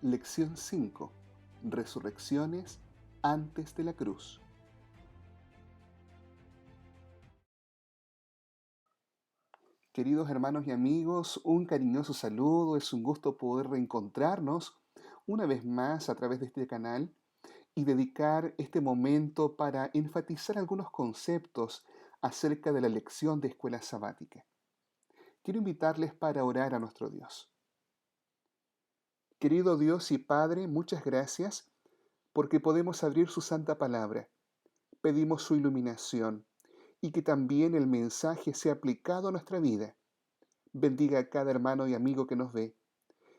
Lección 5. Resurrecciones antes de la cruz. Queridos hermanos y amigos, un cariñoso saludo. Es un gusto poder reencontrarnos una vez más a través de este canal y dedicar este momento para enfatizar algunos conceptos acerca de la lección de escuela sabática. Quiero invitarles para orar a nuestro Dios. Querido Dios y Padre, muchas gracias porque podemos abrir su santa palabra. Pedimos su iluminación y que también el mensaje sea aplicado a nuestra vida. Bendiga a cada hermano y amigo que nos ve,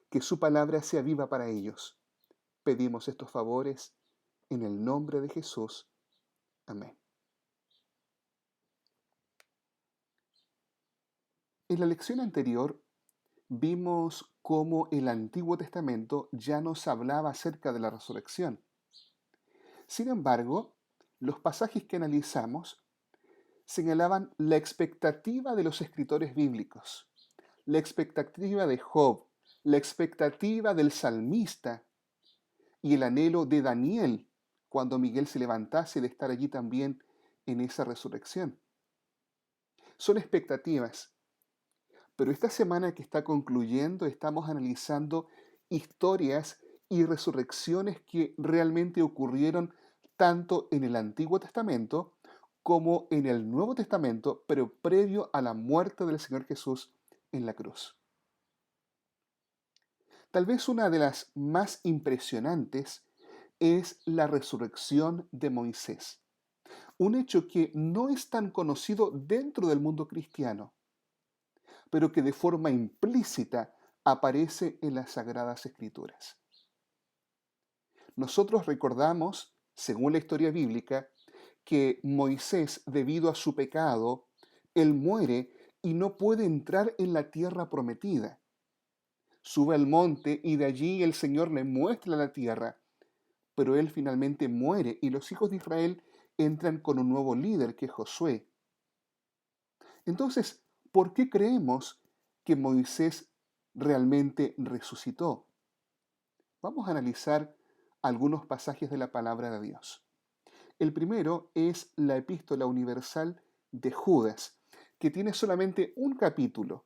que su palabra sea viva para ellos. Pedimos estos favores en el nombre de Jesús. Amén. En la lección anterior vimos cómo el Antiguo Testamento ya nos hablaba acerca de la resurrección. Sin embargo, los pasajes que analizamos señalaban la expectativa de los escritores bíblicos, la expectativa de Job, la expectativa del salmista y el anhelo de Daniel cuando Miguel se levantase de estar allí también en esa resurrección. Son expectativas, pero esta semana que está concluyendo estamos analizando historias y resurrecciones que realmente ocurrieron tanto en el Antiguo Testamento como en el Nuevo Testamento, pero previo a la muerte del Señor Jesús en la cruz. Tal vez una de las más impresionantes es la resurrección de Moisés, un hecho que no es tan conocido dentro del mundo cristiano, pero que de forma implícita aparece en las Sagradas Escrituras. Nosotros recordamos, según la historia bíblica, que Moisés, debido a su pecado, él muere y no puede entrar en la tierra prometida. Sube al monte y de allí el Señor le muestra la tierra, pero él finalmente muere y los hijos de Israel entran con un nuevo líder que es Josué. Entonces, ¿por qué creemos que Moisés realmente resucitó? Vamos a analizar algunos pasajes de la palabra de Dios. El primero es la Epístola Universal de Judas, que tiene solamente un capítulo.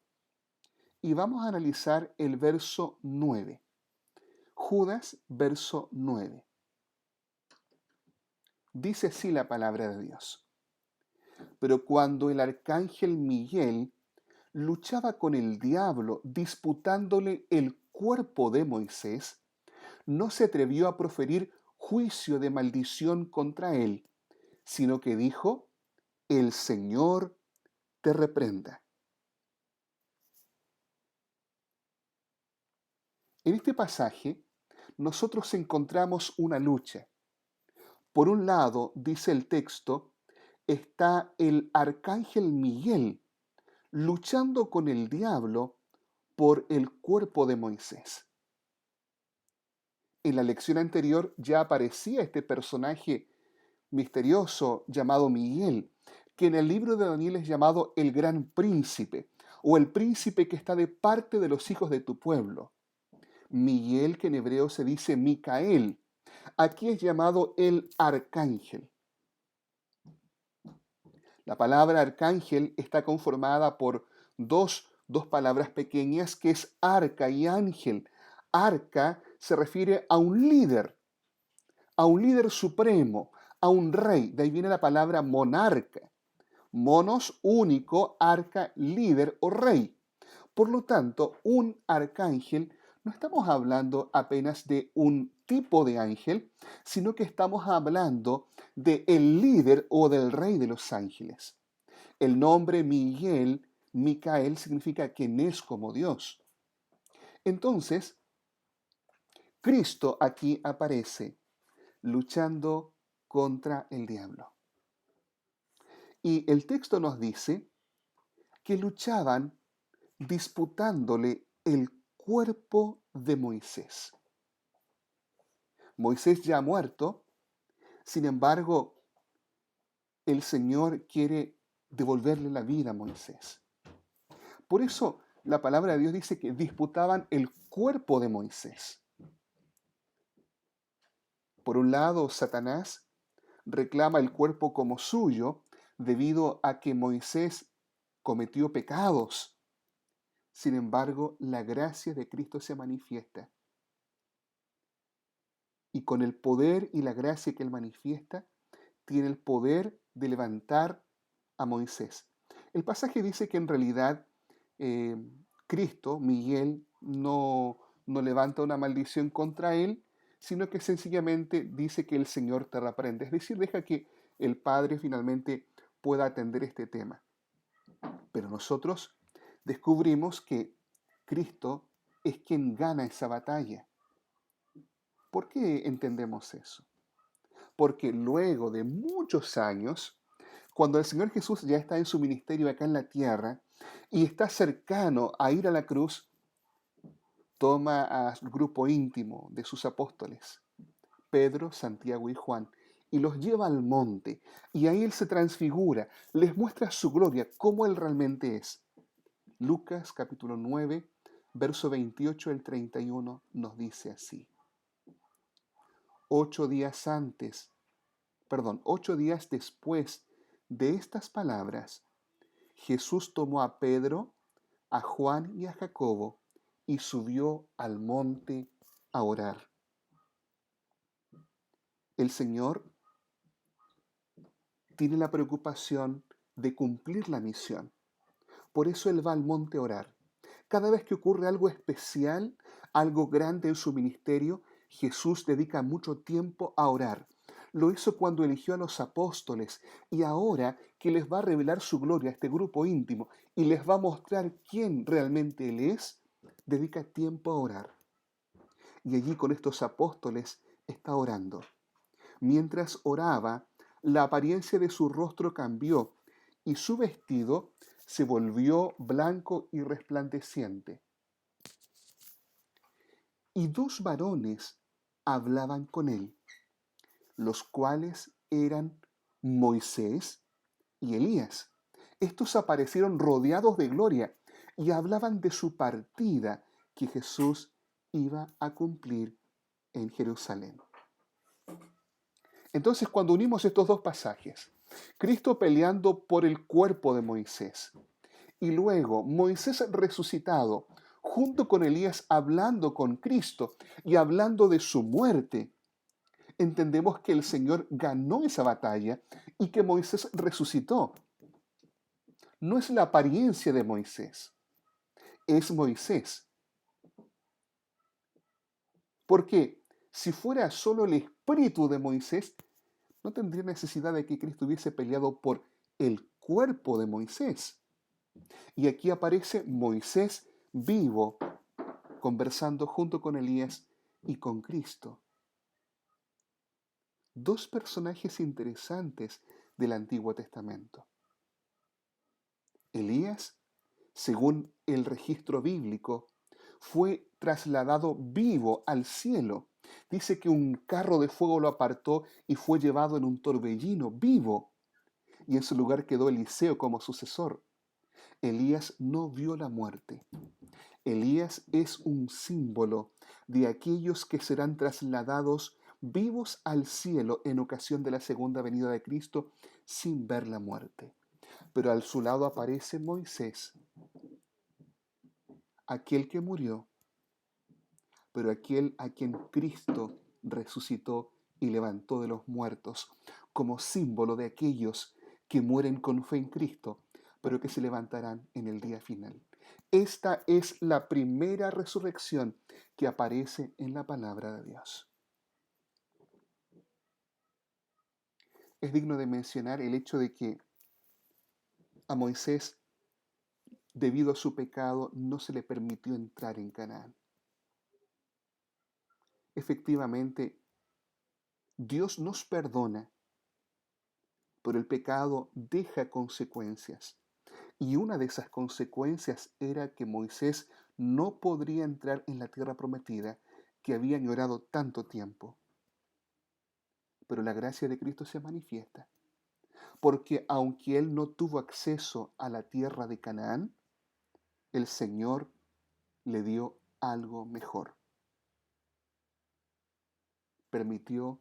Y vamos a analizar el verso 9. Judas, verso 9. Dice así la palabra de Dios. Pero cuando el arcángel Miguel luchaba con el diablo disputándole el cuerpo de Moisés, no se atrevió a proferir juicio de maldición contra él, sino que dijo, el Señor te reprenda. En este pasaje, nosotros encontramos una lucha. Por un lado, dice el texto, está el arcángel Miguel luchando con el diablo por el cuerpo de Moisés. En la lección anterior ya aparecía este personaje misterioso llamado Miguel, que en el libro de Daniel es llamado el gran príncipe, o el príncipe que está de parte de los hijos de tu pueblo. Miguel, que en hebreo se dice Micael, aquí es llamado el arcángel. La palabra arcángel está conformada por dos palabras pequeñas que es arca y ángel. Arca se refiere a un líder supremo, a un rey. De ahí viene la palabra monarca. Monos, único, arca, líder o rey. Por lo tanto, un arcángel no estamos hablando apenas de un tipo de ángel, sino que estamos hablando de el líder o del rey de los ángeles. El nombre Miguel, Micael, significa quien es como Dios. Entonces, Cristo aquí aparece luchando contra el diablo. Y el texto nos dice que luchaban disputándole el cuerpo de Moisés. Moisés ya ha muerto, sin embargo, el Señor quiere devolverle la vida a Moisés. Por eso la palabra de Dios dice que disputaban el cuerpo de Moisés. Por un lado, Satanás reclama el cuerpo como suyo debido a que Moisés cometió pecados. Sin embargo, la gracia de Cristo se manifiesta. Y con el poder y la gracia que Él manifiesta, tiene el poder de levantar a Moisés. El pasaje dice que en realidad eh, Cristo, Miguel, no levanta una maldición contra él, sino que sencillamente dice que el Señor te reprende. Es decir, deja que el Padre finalmente pueda atender este tema. Pero nosotros descubrimos que Cristo es quien gana esa batalla. ¿Por qué entendemos eso? Porque luego de muchos años, cuando el Señor Jesús ya está en su ministerio acá en la tierra y está cercano a ir a la cruz, toma al grupo íntimo de sus apóstoles, Pedro, Santiago y Juan, y los lleva al monte. Y ahí Él se transfigura, les muestra su gloria, cómo Él realmente es. Lucas capítulo 9, verso 28 al 31 nos dice así. 8 días antes, 8 días después de estas palabras, Jesús tomó a Pedro, a Juan y a Jacobo y subió al monte a orar. El Señor tiene la preocupación de cumplir la misión. Por eso Él va al monte a orar. Cada vez que ocurre algo especial, algo grande en su ministerio, Jesús dedica mucho tiempo a orar. Lo hizo cuando eligió a los apóstoles y ahora que les va a revelar su gloria a este grupo íntimo y les va a mostrar quién realmente Él es, dedica tiempo a orar. Y allí con estos apóstoles está orando. Mientras oraba, la apariencia de su rostro cambió y su vestido se volvió blanco y resplandeciente. Y dos varones hablaban con él, los cuales eran Moisés y Elías. Estos aparecieron rodeados de gloria y hablaban de su partida que Jesús iba a cumplir en Jerusalén. Entonces, cuando unimos estos dos pasajes, Cristo peleando por el cuerpo de Moisés y luego Moisés resucitado junto con Elías hablando con Cristo y hablando de su muerte, entendemos que el Señor ganó esa batalla y que Moisés resucitó. No es la apariencia de Moisés, es Moisés. Porque si fuera solo el espíritu de Moisés, no tendría necesidad de que Cristo hubiese peleado por el cuerpo de Moisés. Y aquí aparece Moisés vivo, conversando junto con Elías y con Cristo. Dos personajes interesantes del Antiguo Testamento. Elías, según el registro bíblico, fue trasladado vivo al cielo. Dice que un carro de fuego lo apartó y fue llevado en un torbellino vivo, y en su lugar quedó Eliseo como sucesor. Elías no vio la muerte. Elías es un símbolo de aquellos que serán trasladados vivos al cielo en ocasión de la segunda venida de Cristo sin ver la muerte. Pero a su lado aparece Moisés, aquel que murió, pero aquel a quien Cristo resucitó y levantó de los muertos, como símbolo de aquellos que mueren con fe en Cristo, pero que se levantarán en el día final. Esta es la primera resurrección que aparece en la palabra de Dios. Es digno de mencionar el hecho de que a Moisés, debido a su pecado, no se le permitió entrar en Canaán. Efectivamente, Dios nos perdona, pero el pecado deja consecuencias. Y una de esas consecuencias era que Moisés no podría entrar en la tierra prometida que había añorado tanto tiempo. Pero la gracia de Cristo se manifiesta, porque aunque él no tuvo acceso a la tierra de Canaán, el Señor le dio algo mejor. Permitió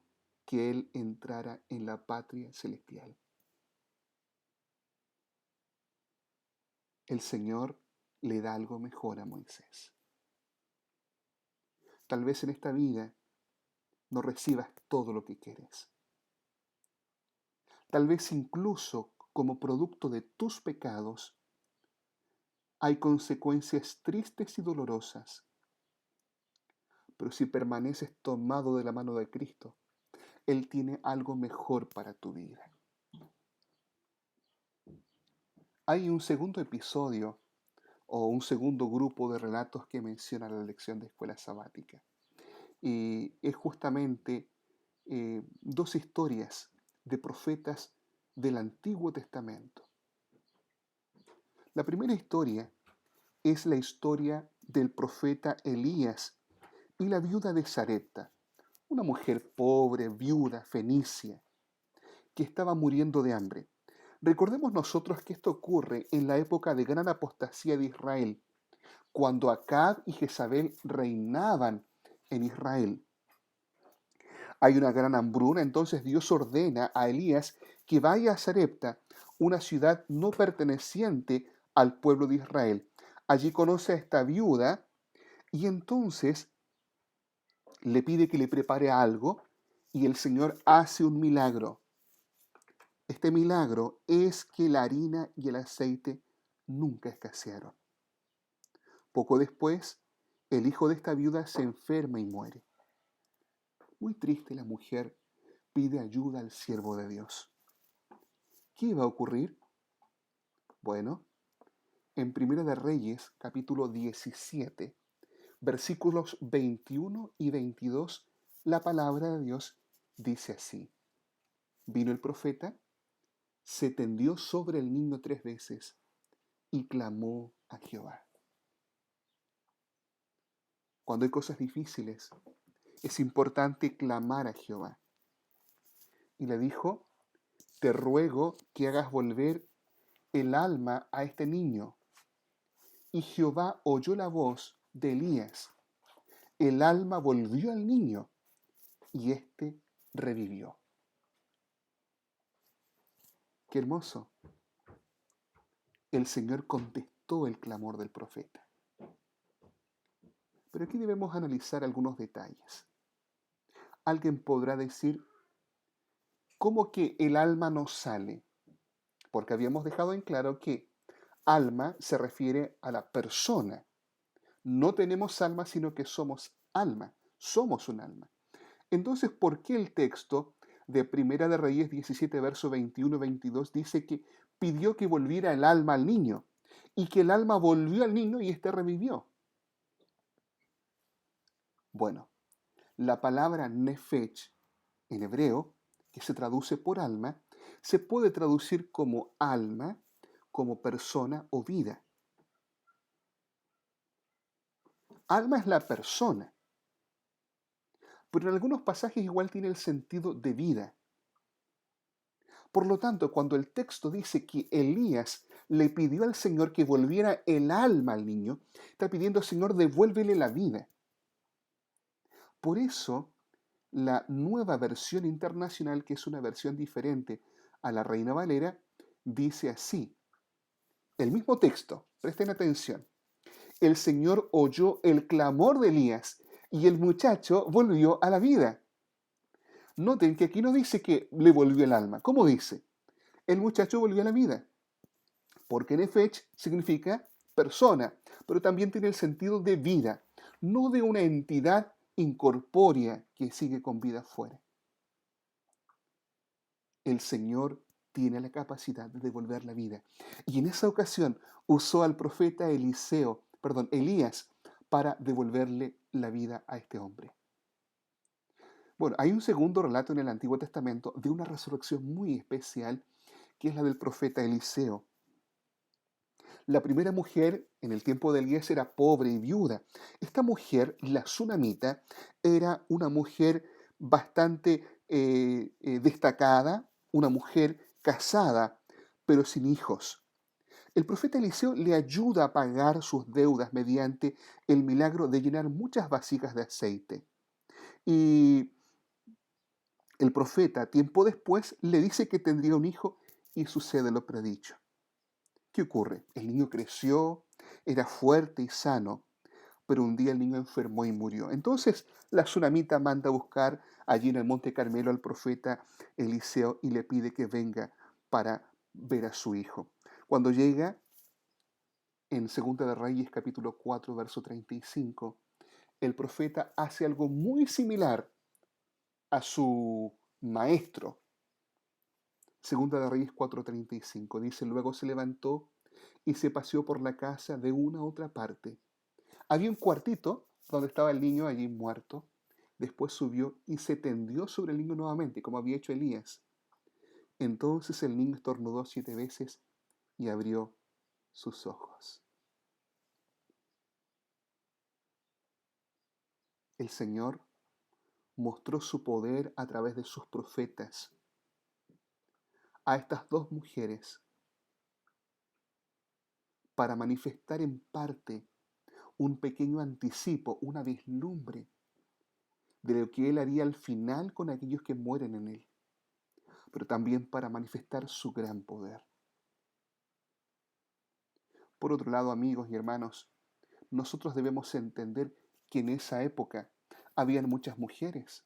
que él entrara en la patria celestial. El Señor le da algo mejor a Moisés. Tal vez en esta vida no recibas todo lo que quieres. Tal vez incluso como producto de tus pecados hay consecuencias tristes y dolorosas. Pero si permaneces tomado de la mano de Cristo, Él tiene algo mejor para tu vida. Hay un segundo episodio o un segundo grupo de relatos que menciona la lección de escuela sabática. Y es justamente dos historias de profetas del Antiguo Testamento. La primera historia es la historia del profeta Elías y la viuda de Sarepta, una mujer pobre, viuda, fenicia, que estaba muriendo de hambre. Recordemos nosotros que esto ocurre en la época de gran apostasía de Israel, cuando Acab y Jezabel reinaban en Israel. Hay una gran hambruna, entonces Dios ordena a Elías que vaya a Sarepta, una ciudad no perteneciente al pueblo de Israel. Allí conoce a esta viuda y entonces le pide que le prepare algo y el Señor hace un milagro. Este milagro es que la harina y el aceite nunca escasearon. Poco después, el hijo de esta viuda se enferma y muere. Muy triste, la mujer pide ayuda al siervo de Dios. ¿Qué iba a ocurrir? Bueno, en Primera de Reyes, capítulo 17, versículos 21 y 22, la palabra de Dios dice así. Vino el profeta, se tendió sobre el niño 3 veces y clamó a Jehová. Cuando hay cosas difíciles, es importante clamar a Jehová. Y le dijo, te ruego que hagas volver el alma a este niño. Y Jehová oyó la voz de Elías. El alma volvió al niño y éste revivió. Qué hermoso. El Señor contestó el clamor del profeta. Pero aquí debemos analizar algunos detalles. Alguien podrá decir, ¿cómo que el alma no sale? Porque habíamos dejado en claro que alma se refiere a la persona. No tenemos alma, sino que somos alma. Somos un alma. Entonces, ¿por qué el texto de Primera de Reyes 17, verso 21 y 22 dice que pidió que volviera el alma al niño? Y que el alma volvió al niño y éste revivió. Bueno, la palabra nefesh en hebreo, que se traduce por alma, se puede traducir como alma, como persona o vida. Alma es la persona, pero en algunos pasajes igual tiene el sentido de vida. Por lo tanto, cuando el texto dice que Elías le pidió al Señor que volviera el alma al niño, está pidiendo, Señor, devuélvele la vida. Por eso, la nueva versión internacional, que es una versión diferente a la Reina Valera, dice así. El mismo texto, presten atención. El Señor oyó el clamor de Elías y el muchacho volvió a la vida. Noten que aquí no dice que le volvió el alma. ¿Cómo dice? El muchacho volvió a la vida. Porque nefesh significa persona, pero también tiene el sentido de vida, no de una entidad incorpórea que sigue con vida afuera. El Señor tiene la capacidad de devolver la vida. Y en esa ocasión usó al profeta Elías, para devolverle la vida a este hombre. Bueno, hay un segundo relato en el Antiguo Testamento de una resurrección muy especial, que es la del profeta Eliseo. La primera mujer en el tiempo de Elías era pobre y viuda. Esta mujer, la sunamita, era una mujer bastante destacada, una mujer casada, pero sin hijos. El profeta Eliseo le ayuda a pagar sus deudas mediante el milagro de llenar muchas vasijas de aceite. Y El profeta, tiempo después, le dice que tendría un hijo y sucede lo predicho. ¿Qué ocurre? El niño creció, era fuerte y sano, pero un día el niño enfermó y murió. Entonces la tsunamita manda a buscar allí en el Monte Carmelo al profeta Eliseo y le pide que venga para ver a su hijo. Cuando llega, en Segunda de Reyes capítulo 4, verso 35, el profeta hace algo muy similar a su maestro. Segunda de Reyes 4:35 dice, luego se levantó y se paseó por la casa de una a otra parte. Había un cuartito donde estaba el niño allí muerto. Después subió y se tendió sobre el niño nuevamente, como había hecho Elías. Entonces el niño estornudó 7 veces y abrió sus ojos. El Señor mostró su poder a través de sus profetas a estas dos mujeres para manifestar en parte un pequeño anticipo, una vislumbre de lo que Él haría al final con aquellos que mueren en Él, pero también para manifestar su gran poder. Por otro lado, amigos y hermanos, nosotros debemos entender que en esa época habían muchas mujeres.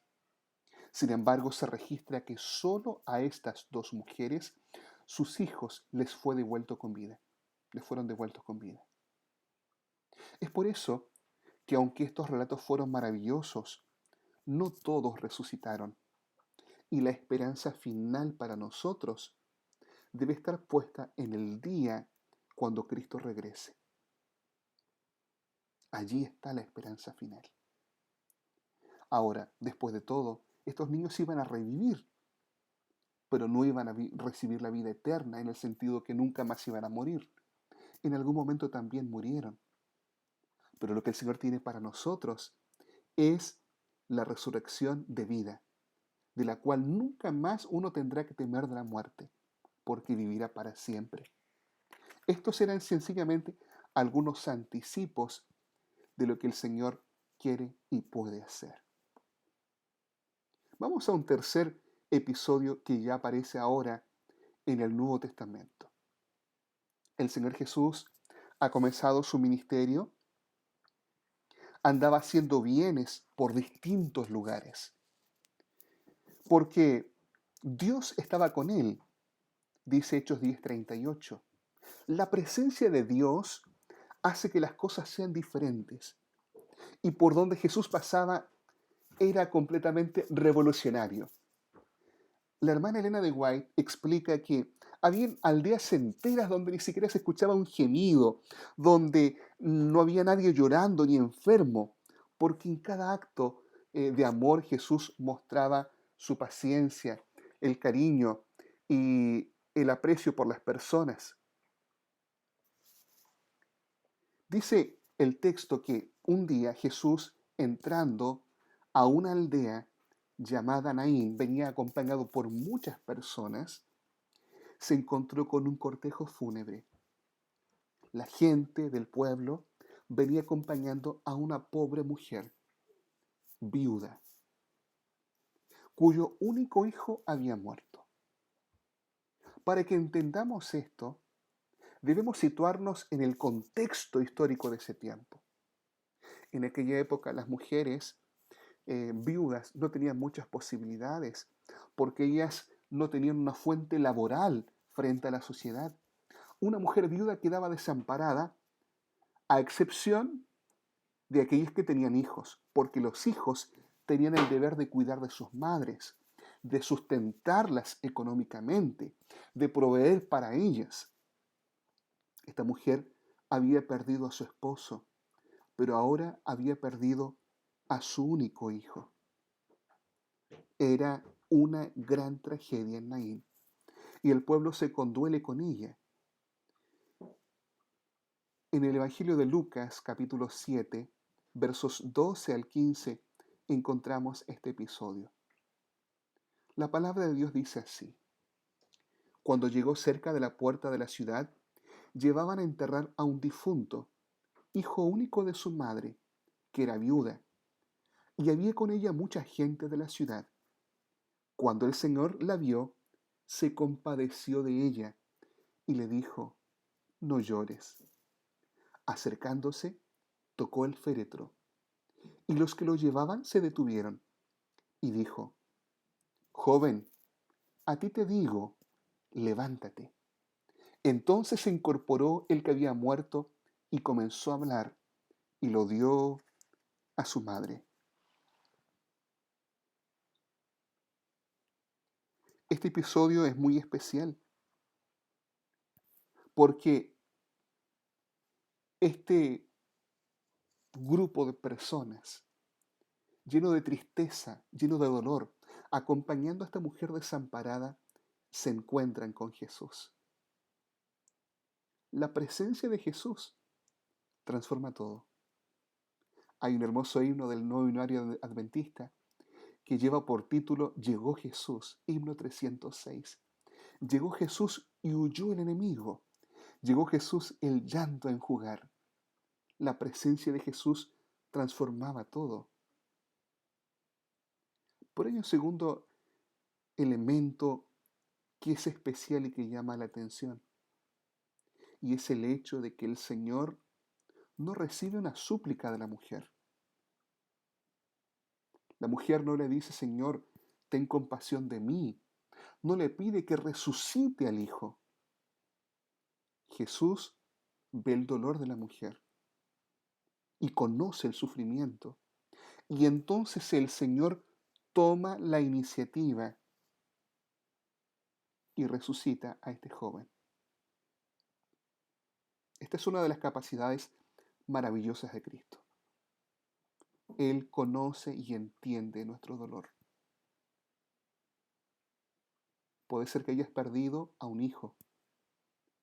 Sin embargo, se registra que solo a estas dos mujeres sus hijos les fue devuelto con vida, les fueron devueltos con vida. Es por eso que aunque estos relatos fueron maravillosos, no todos resucitaron. Y la esperanza final para nosotros debe estar puesta en el día cuando Cristo regrese. Allí está la esperanza final. Ahora, después de todo, estos niños iban a revivir, pero no iban a recibir la vida eterna en el sentido que nunca más iban a morir. En algún momento también murieron. Pero lo que el Señor tiene para nosotros es la resurrección de vida, de la cual nunca más uno tendrá que temer de la muerte, porque vivirá para siempre. Estos eran sencillamente algunos anticipos de lo que el Señor quiere y puede hacer. Vamos a un tercer episodio que ya aparece ahora en el Nuevo Testamento. El Señor Jesús ha comenzado su ministerio, andaba haciendo bienes por distintos lugares, porque Dios estaba con él, dice Hechos 10:38. La presencia de Dios hace que las cosas sean diferentes, y por donde Jesús pasaba era completamente revolucionario. La hermana Elena de White explica que había aldeas enteras donde ni siquiera se escuchaba un gemido, donde no había nadie llorando ni enfermo, porque en cada acto de amor Jesús mostraba su paciencia, el cariño y el aprecio por las personas. Dice el texto que un día Jesús, entrando a una aldea llamada Naín, venía acompañado por muchas personas, se encontró con un cortejo fúnebre. La gente del pueblo venía acompañando a una pobre mujer, viuda, cuyo único hijo había muerto. Para que entendamos esto, debemos situarnos en el contexto histórico de ese tiempo. En aquella época las mujeres viudas no tenían muchas posibilidades porque ellas no tenían una fuente laboral frente a la sociedad. Una mujer viuda quedaba desamparada a excepción de aquellos que tenían hijos, porque los hijos tenían el deber de cuidar de sus madres, de sustentarlas económicamente, de proveer para ellas. Esta mujer había perdido a su esposo, pero ahora había perdido a su único hijo. Era una gran tragedia en Naín y el pueblo se conduele con ella. En el Evangelio de Lucas, capítulo 7, versos 12 al 15, encontramos este episodio. La palabra de Dios dice así: Cuando llegó cerca de la puerta de la ciudad, llevaban a enterrar a un difunto, hijo único de su madre, que era viuda, y había con ella mucha gente de la ciudad. Cuando el Señor la vio, se compadeció de ella y le dijo, no llores. Acercándose, tocó el féretro, y los que lo llevaban se detuvieron, y dijo, joven, a ti te digo, levántate. Entonces se incorporó el que había muerto y comenzó a hablar, y lo dio a su madre. Este episodio es muy especial porque este grupo de personas, lleno de tristeza, lleno de dolor, acompañando a esta mujer desamparada, se encuentran con Jesús. La presencia de Jesús transforma todo. Hay un hermoso himno del nuevo himnario adventista que lleva por título Llegó Jesús, himno 306. Llegó Jesús y huyó el enemigo. Llegó Jesús el llanto a enjugar. La presencia de Jesús transformaba todo. Por ello, un segundo elemento que es especial y que llama la atención, y es el hecho de que el Señor no recibe una súplica de la mujer. La mujer no le dice, Señor, ten compasión de mí. No le pide que resucite al hijo. Jesús ve el dolor de la mujer y conoce el sufrimiento. Y entonces el Señor toma la iniciativa y resucita a este joven. Esta es una de las capacidades maravillosas de Cristo. Él conoce y entiende nuestro dolor. Puede ser que hayas perdido a un hijo,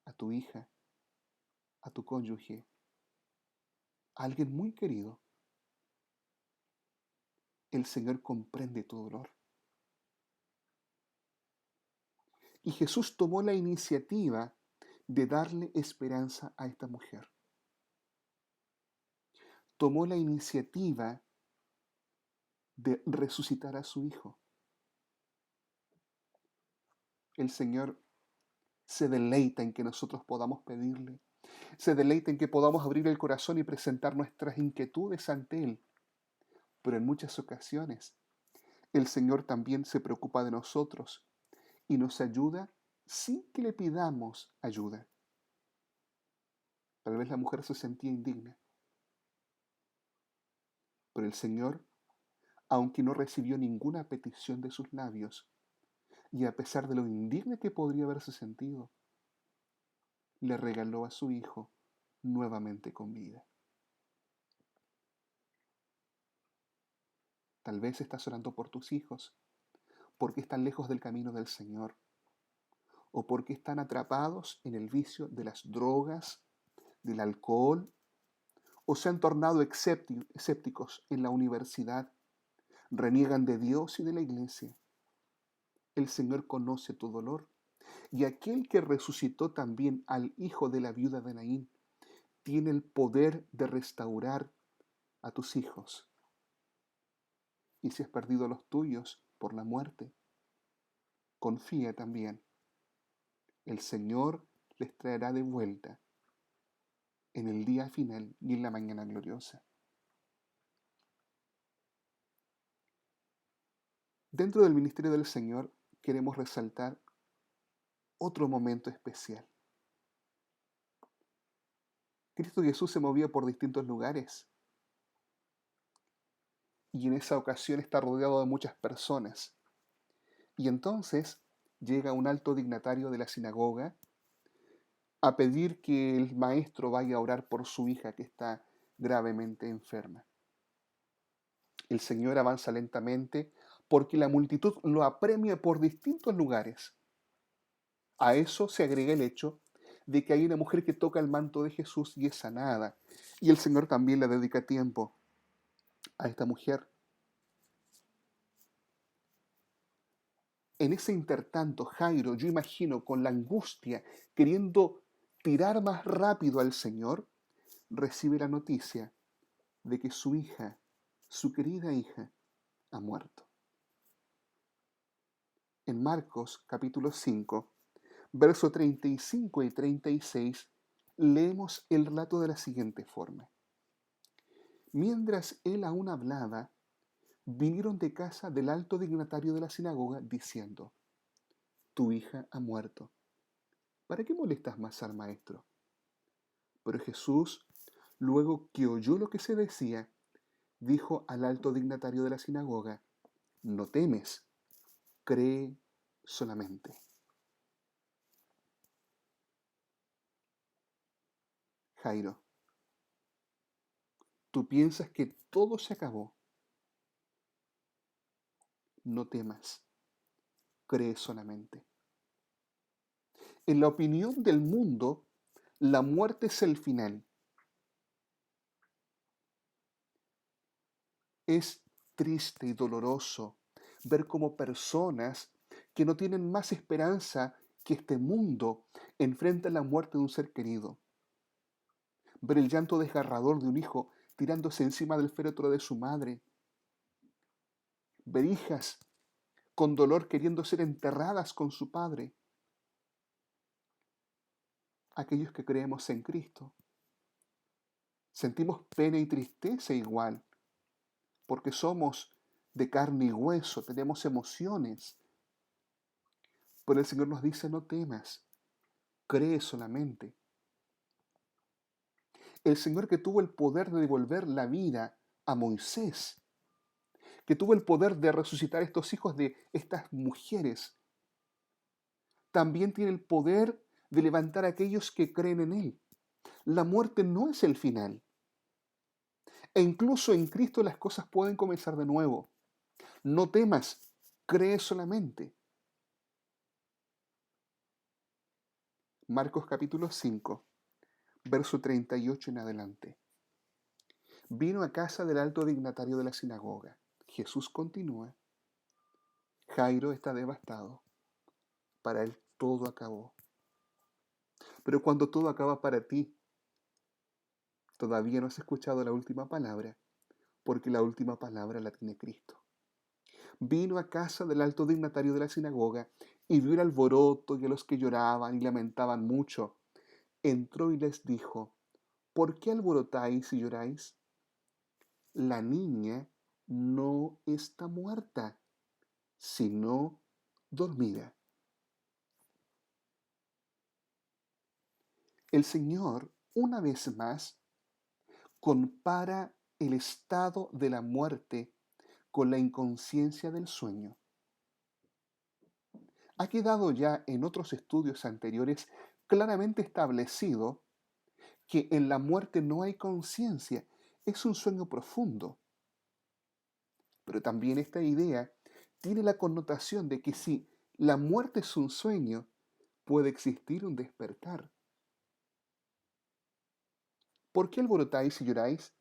a tu hija, a tu cónyuge, a alguien muy querido. El Señor comprende tu dolor. Y Jesús tomó la iniciativa de darle esperanza a esta mujer. Tomó la iniciativa de resucitar a su hijo. El Señor se deleita en que nosotros podamos pedirle. Se deleita en que podamos abrir el corazón y presentar nuestras inquietudes ante Él. Pero en muchas ocasiones el Señor también se preocupa de nosotros y nos ayuda sin que le pidamos ayuda. Tal vez la mujer se sentía indigna, pero el Señor, aunque no recibió ninguna petición de sus labios, y a pesar de lo indigna que podría haberse sentido, le regaló a su hijo nuevamente con vida. Tal vez estás orando por tus hijos, porque están lejos del camino del Señor, o porque están atrapados en el vicio de las drogas, del alcohol, o se han tornado escépticos en la universidad, reniegan de Dios y de la iglesia. El Señor conoce tu dolor, y aquel que resucitó también al hijo de la viuda de Naín tiene el poder de restaurar a tus hijos. Y si has perdido los tuyos por la muerte, confía también. El Señor les traerá de vuelta en el día final y en la mañana gloriosa. Dentro del ministerio del Señor queremos resaltar otro momento especial. Cristo Jesús se movía por distintos lugares y en esa ocasión está rodeado de muchas personas. Y entonces llega un alto dignatario de la sinagoga a pedir que el maestro vaya a orar por su hija que está gravemente enferma. El Señor avanza lentamente porque la multitud lo apremia por distintos lugares. A eso se agrega el hecho de que hay una mujer que toca el manto de Jesús y es sanada. Y el Señor también le dedica tiempo a esta mujer. En ese intertanto, Jairo, yo imagino, con la angustia, queriendo tirar más rápido al Señor, recibe la noticia de que su hija, su querida hija, ha muerto. En Marcos capítulo 5, verso 35 y 36, leemos el relato de la siguiente forma. Mientras él aún hablaba, vinieron de casa del alto dignatario de la sinagoga diciendo, tu hija ha muerto. ¿Para qué molestas más al maestro? Pero Jesús, luego que oyó lo que se decía, dijo al alto dignatario de la sinagoga, no temes, cree solamente. Jairo, tú piensas que todo se acabó. No temas, cree solamente. En la opinión del mundo, la muerte es el final. Es triste y doloroso ver cómo personas que no tienen más esperanza que este mundo enfrentan la muerte de un ser querido. Ver el llanto desgarrador de un hijo tirándose encima del féretro de su madre. Ver hijas con dolor queriendo ser enterradas con su padre. Aquellos que creemos en Cristo. Sentimos pena y tristeza igual, porque somos de carne y hueso, tenemos emociones. Pero el Señor nos dice, no temas, cree solamente. El Señor que tuvo el poder de devolver la vida a Moisés, que tuvo el poder de resucitar a estos hijos de estas mujeres, también tiene el poder de levantar a aquellos que creen en Él. La muerte no es el final. E incluso en Cristo las cosas pueden comenzar de nuevo. No temas, cree solamente. Marcos capítulo 5, verso 38 en adelante. Vino a casa del alto dignatario de la sinagoga. Jesús continúa. Jairo está devastado. Para él todo acabó. Pero cuando todo acaba para ti, todavía no has escuchado la última palabra, porque la última palabra la tiene Cristo. Vino a casa del alto dignatario de la sinagoga y vio el alboroto y a los que lloraban y lamentaban mucho. Entró y les dijo, ¿por qué alborotáis y lloráis? La niña no está muerta, sino dormida. El Señor, una vez más, compara el estado de la muerte con la inconsciencia del sueño. Ha quedado ya en otros estudios anteriores claramente establecido que en la muerte no hay conciencia, es un sueño profundo. Pero también esta idea tiene la connotación de que si la muerte es un sueño, puede existir un despertar. ¿Por qué alborotáis y lloráis?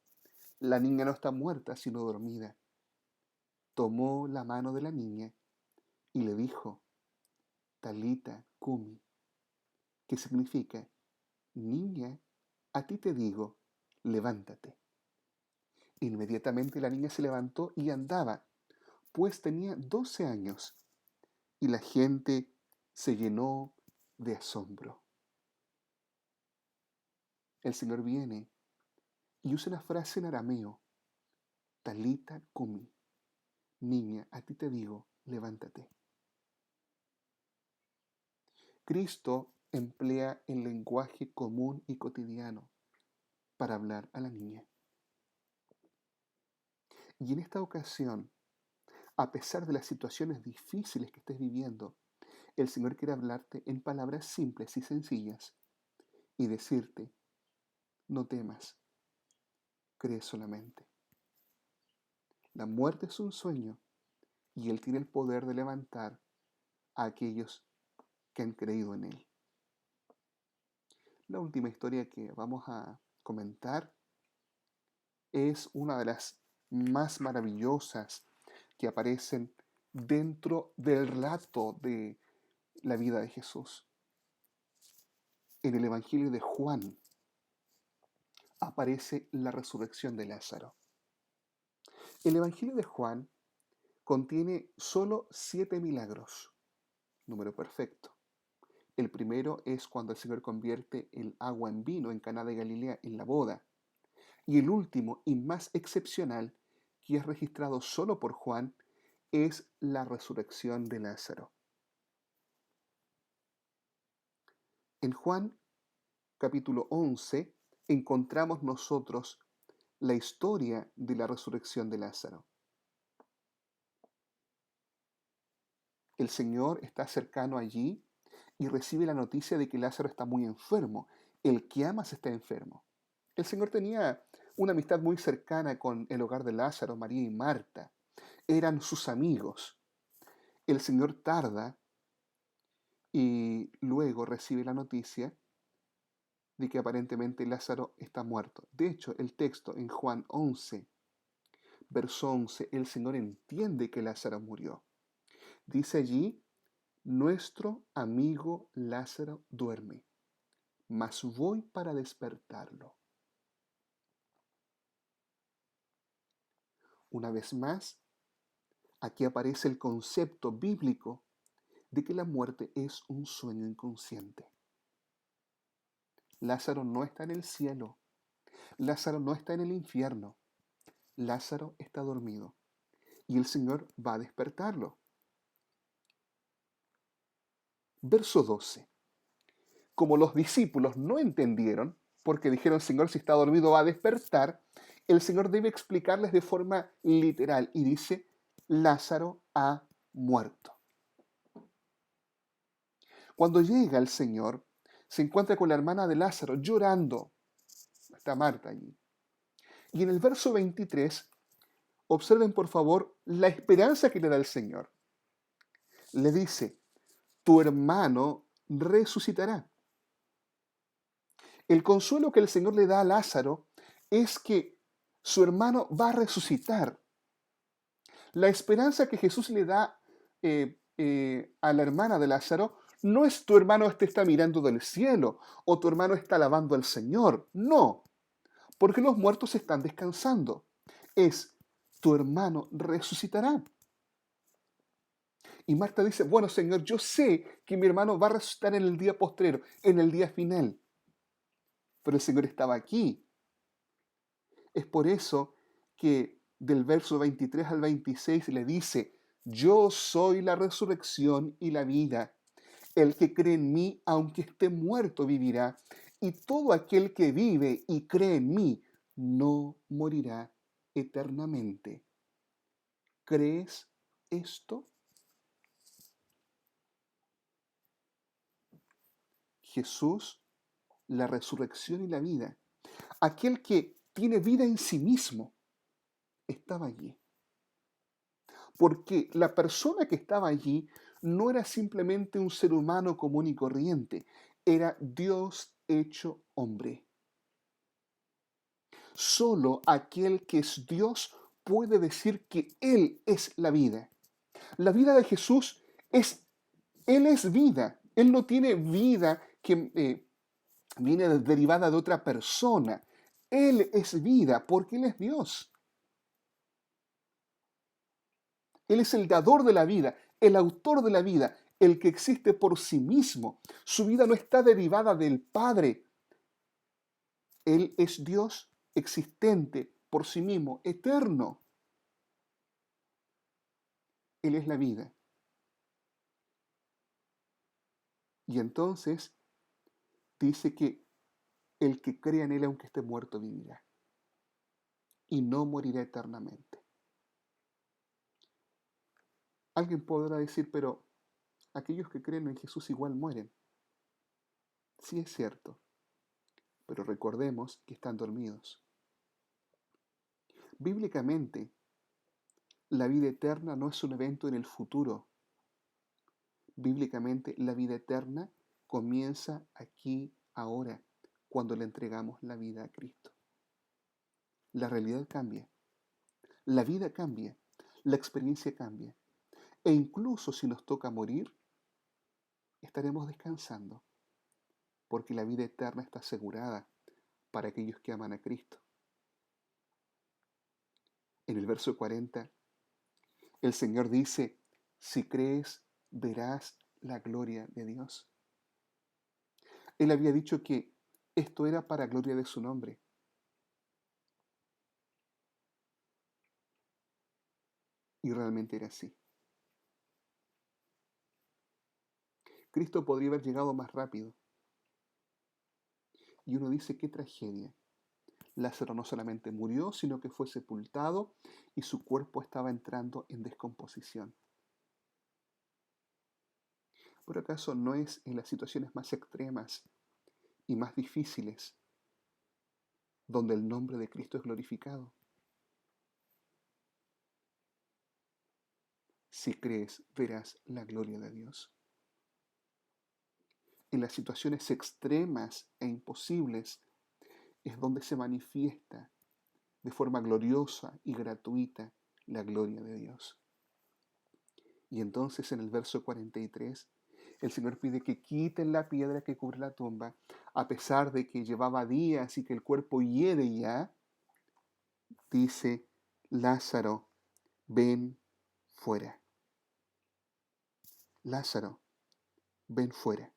La niña no está muerta, sino dormida. Tomó la mano de la niña y le dijo, Talita Kumi, que significa, niña, a ti te digo, levántate. Inmediatamente la niña se levantó y andaba, pues tenía 12 años, y la gente se llenó de asombro. El Señor viene y usa una frase en arameo, Talita Kumi, niña, a ti te digo, levántate. Cristo emplea el lenguaje común y cotidiano para hablar a la niña. Y en esta ocasión, a pesar de las situaciones difíciles que estés viviendo, el Señor quiere hablarte en palabras simples y sencillas y decirte, no temas, cree solamente. La muerte es un sueño y Él tiene el poder de levantar a aquellos que han creído en Él. La última historia que vamos a comentar es una de las más maravillosas que aparecen dentro del relato de la vida de Jesús. En el Evangelio de Juan aparece la resurrección de Lázaro. El Evangelio de Juan contiene solo 7 milagros. número perfecto. El primero es cuando el Señor convierte el agua en vino en Caná de Galilea en la boda. Y el último y más excepcional, que es registrado solo por Juan, es la resurrección de Lázaro. En Juan capítulo 11 encontramos nosotros la historia de la resurrección de Lázaro. El Señor está cercano allí y recibe la noticia de que Lázaro está muy enfermo. El que amas está enfermo. El Señor tenía una amistad muy cercana con el hogar de Lázaro, María y Marta. Eran sus amigos. El Señor tarda y luego recibe la noticia de que aparentemente Lázaro está muerto. De hecho, el texto en Juan 11, verso 11, el Señor entiende que Lázaro murió. Dice allí, nuestro amigo Lázaro duerme, mas voy para despertarlo. Una vez más, aquí aparece el concepto bíblico de que la muerte es un sueño inconsciente. Lázaro no está en el cielo, Lázaro no está en el infierno, Lázaro está dormido y el Señor va a despertarlo. Verso 12. Como los discípulos no entendieron, porque dijeron, Señor, si está dormido va a despertar, el Señor debe explicarles de forma literal y dice, Lázaro ha muerto. Cuando llega el Señor, se encuentra con la hermana de Lázaro llorando. Está Marta allí. Y en el verso 23, observen por favor la esperanza que le da el Señor. Le dice, tu hermano resucitará. El consuelo que el Señor le da a Lázaro es que su hermano va a resucitar. La esperanza que Jesús le da a la hermana de Lázaro no es tu hermano te está mirando del cielo o tu hermano está alabando al Señor. No, porque los muertos están descansando. Es tu hermano resucitará. Y Marta dice, bueno, Señor, yo sé que mi hermano va a resucitar en el día postrero, en el día final. Pero el Señor estaba aquí. Es por eso que del verso 23 al 26 le dice, yo soy la resurrección y la vida. El que cree en mí, aunque esté muerto, vivirá. Y todo aquel que vive y cree en mí, no morirá eternamente. ¿Crees esto? Jesús, la resurrección y la vida. Aquel que tiene vida en sí mismo, estaba allí. Porque la persona que estaba allí no era simplemente un ser humano común y corriente, era Dios hecho hombre. Solo aquel que es Dios puede decir que Él es la vida. La vida de Jesús es, Él es vida. Él no tiene vida que viene derivada de otra persona. Él es vida porque Él es Dios. Él es el dador de la vida, el autor de la vida, el que existe por sí mismo. Su vida no está derivada del Padre. Él es Dios existente por sí mismo, eterno. Él es la vida. Y entonces dice que el que crea en Él, aunque esté muerto, vivirá. Y no morirá eternamente. Alguien podrá decir, pero aquellos que creen en Jesús igual mueren. Sí es cierto, pero recordemos que están dormidos. Bíblicamente, la vida eterna no es un evento en el futuro. Bíblicamente, la vida eterna comienza aquí, ahora, cuando le entregamos la vida a Cristo. La realidad cambia, la vida cambia, la experiencia cambia. E incluso si nos toca morir, estaremos descansando, porque la vida eterna está asegurada para aquellos que aman a Cristo. En el verso 40, el Señor dice, si crees, verás la gloria de Dios. Él había dicho que esto era para gloria de su nombre. Y realmente era así. Cristo podría haber llegado más rápido. Y uno dice, qué tragedia. Lázaro no solamente murió, sino que fue sepultado y su cuerpo estaba entrando en descomposición. ¿Por acaso no es en las situaciones más extremas y más difíciles donde el nombre de Cristo es glorificado? Si crees, verás la gloria de Dios. En las situaciones extremas e imposibles es donde se manifiesta de forma gloriosa y gratuita la gloria de Dios. Y entonces en el verso 43, el Señor pide que quiten la piedra que cubre la tumba, a pesar de que llevaba días y que el cuerpo hiede ya, dice, Lázaro, ven fuera. Lázaro, ven fuera.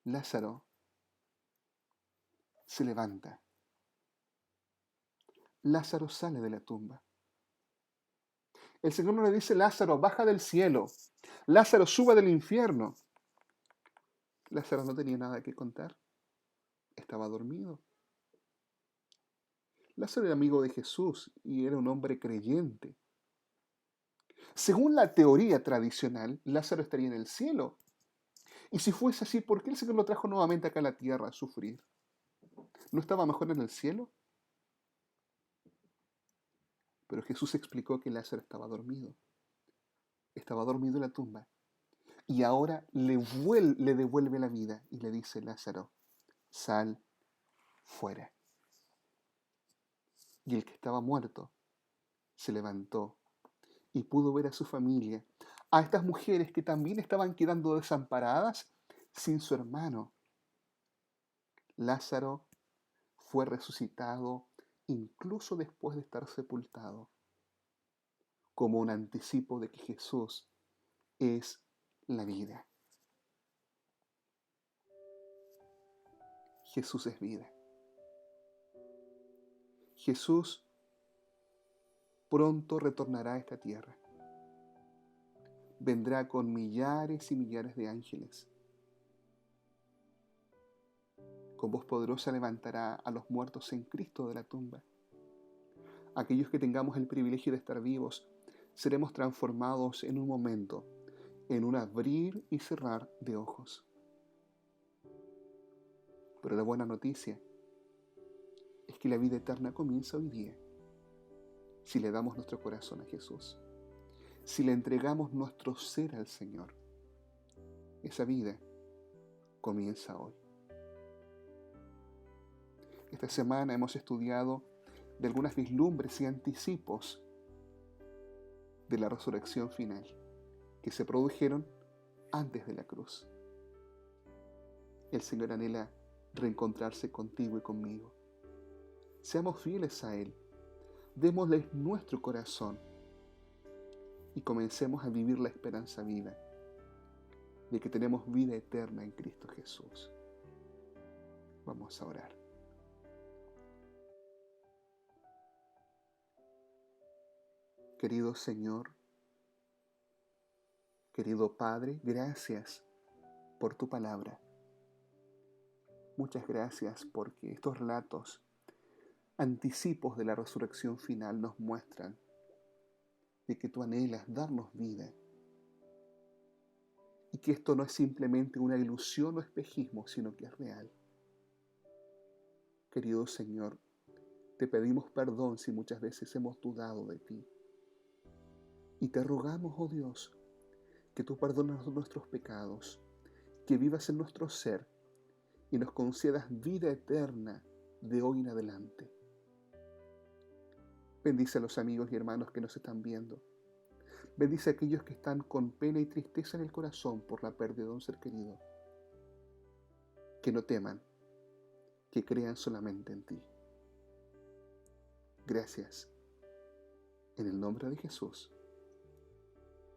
Lázaro se levanta. Lázaro sale de la tumba. El Señor no le dice, Lázaro, baja del cielo. Lázaro, suba del infierno. Lázaro no tenía nada que contar. Estaba dormido. Lázaro era amigo de Jesús y era un hombre creyente. Según la teoría tradicional, Lázaro estaría en el cielo. Y si fuese así, ¿por qué el Señor lo trajo nuevamente acá a la tierra a sufrir? ¿No estaba mejor en el cielo? Pero Jesús explicó que Lázaro estaba dormido. Estaba dormido en la tumba. Y ahora le devuelve la vida y le dice, Lázaro, sal fuera. Y el que estaba muerto se levantó y pudo ver a su familia, a estas mujeres que también estaban quedando desamparadas sin su hermano. Lázaro fue resucitado incluso después de estar sepultado, como un anticipo de que Jesús es la vida. Jesús es vida. Jesús pronto retornará a esta tierra. Vendrá con millares y millares de ángeles. Con voz poderosa levantará a los muertos en Cristo de la tumba. Aquellos que tengamos el privilegio de estar vivos, seremos transformados en un momento, en un abrir y cerrar de ojos. Pero la buena noticia es que la vida eterna comienza hoy día, si le damos nuestro corazón a Jesús, si le entregamos nuestro ser al Señor. Esa vida comienza hoy. Esta semana hemos estudiado de algunas vislumbres y anticipos de la resurrección final que se produjeron antes de la cruz. El Señor anhela reencontrarse contigo y conmigo. Seamos fieles a Él, démosle nuestro corazón y comencemos a vivir la esperanza viva de que tenemos vida eterna en Cristo Jesús. Vamos a orar. Querido Señor, querido Padre, gracias por tu palabra. Muchas gracias porque estos relatos, anticipos de la resurrección final, nos muestran de que tú anhelas darnos vida y que esto no es simplemente una ilusión o espejismo, sino que es real. Querido Señor, te pedimos perdón si muchas veces hemos dudado de ti. Y te rogamos, oh Dios, que tú perdones nuestros pecados, que vivas en nuestro ser y nos concedas vida eterna de hoy en adelante. Bendice a los amigos y hermanos que nos están viendo. Bendice a aquellos que están con pena y tristeza en el corazón por la pérdida de un ser querido. Que no teman, que crean solamente en ti. Gracias. En el nombre de Jesús.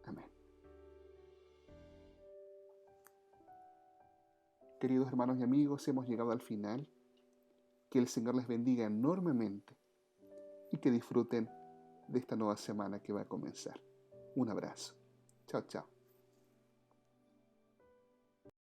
Amén. Queridos hermanos y amigos, hemos llegado al final. Que el Señor les bendiga enormemente y que disfruten de esta nueva semana que va a comenzar. Un abrazo. Chao, chao.